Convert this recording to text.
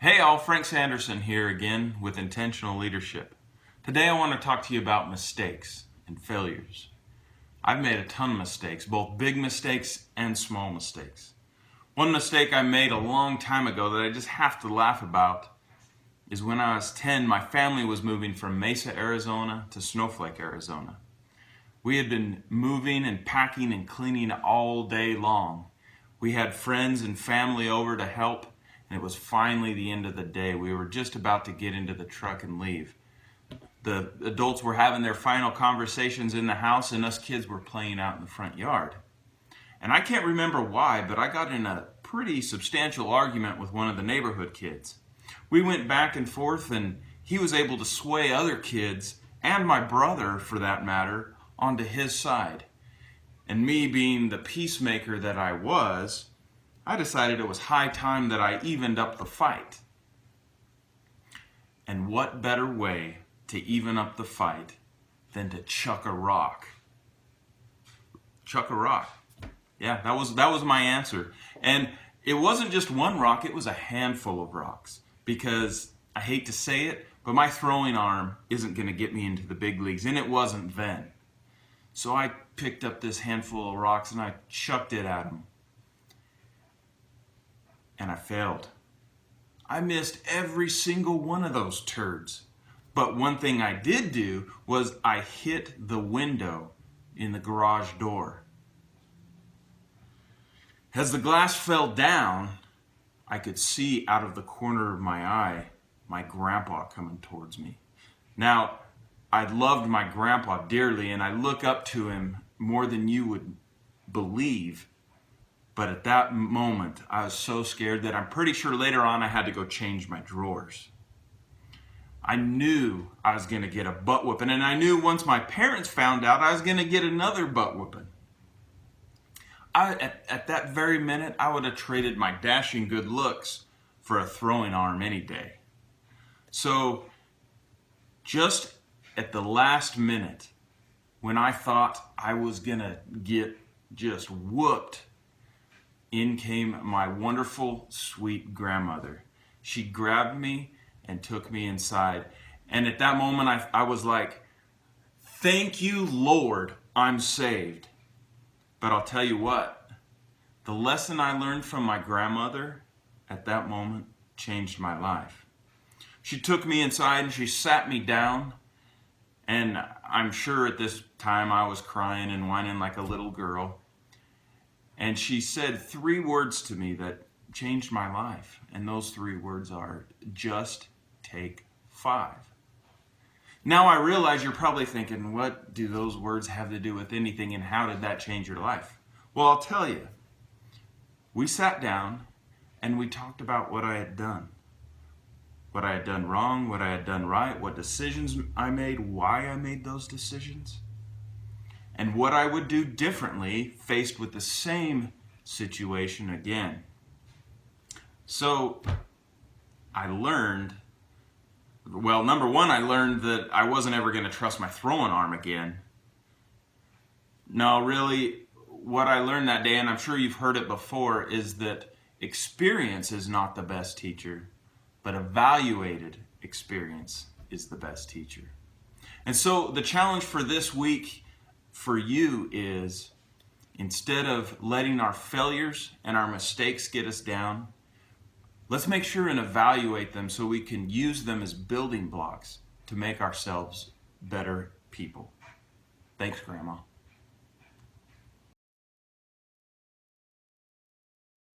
Hey all, Frank Sanderson here again with Intentional Leadership. Today I want to talk to you about mistakes and failures. I've made a ton of mistakes, both big mistakes and small mistakes. One mistake I made a long time ago that I just have to laugh about is when I was 10, my family was moving from Mesa, Arizona to Snowflake, Arizona. We had been moving and packing and cleaning all day long. We had friends and family over to help, and it was finally the end of the day. We were just about to get into the truck and leave. The adults were having their final conversations in the house, and us kids were playing out in the front yard. And I can't remember why, but I got in a pretty substantial argument with one of the neighborhood kids. We went back and forth, and he was able to sway other kids, and my brother for that matter, onto his side. And me being the peacemaker that I was, I decided it was high time that I evened up the fight. And what better way to even up the fight than to chuck a rock? Chuck a rock. Yeah, that was my answer. And it wasn't just one rock, it was a handful of rocks. Because I hate to say it, but my throwing arm isn't going to get me into the big leagues, and it wasn't then. So I picked up this handful of rocks and I chucked it at him. And I failed. I missed every single one of those turds. But one thing I did do was I hit the window in the garage door. As the glass fell down, I could see out of the corner of my eye my grandpa coming towards me. Now, I loved my grandpa dearly, and I look up to him more than you would believe. But at that moment, I was so scared that I'm pretty sure later on I had to go change my drawers. I knew I was going to get a butt whooping, and I knew once my parents found out I was going to get another butt whooping. At that very minute, I would have traded my dashing good looks for a throwing arm any day. So, just at the last minute, when I thought I was going to get just whooped, in came my wonderful, sweet grandmother. She grabbed me and took me inside. And at that moment, I was like, thank you, Lord, I'm saved. But I'll tell you what, the lesson I learned from my grandmother at that moment changed my life. She took me inside and she sat me down. And I'm sure at this time I was crying and whining like a little girl. And she said 3 words to me that changed my life. And those 3 words are, just take 5. Now I realize you're probably thinking, what do those words have to do with anything, and how did that change your life? Well, I'll tell you. We sat down and we talked about what I had done. What I had done wrong, what I had done right, what decisions I made, why I made those decisions, and what I would do differently faced with the same situation again. So I learned, well, number one, I learned that I wasn't ever going to trust my throwing arm again. No, really, what I learned that day, and I'm sure you've heard it before, is that experience is not the best teacher, but evaluated experience is the best teacher. And so the challenge for this week for you is, instead of letting our failures and our mistakes get us down, let's make sure and evaluate them so we can use them as building blocks to make ourselves better people. Thanks, Grandma.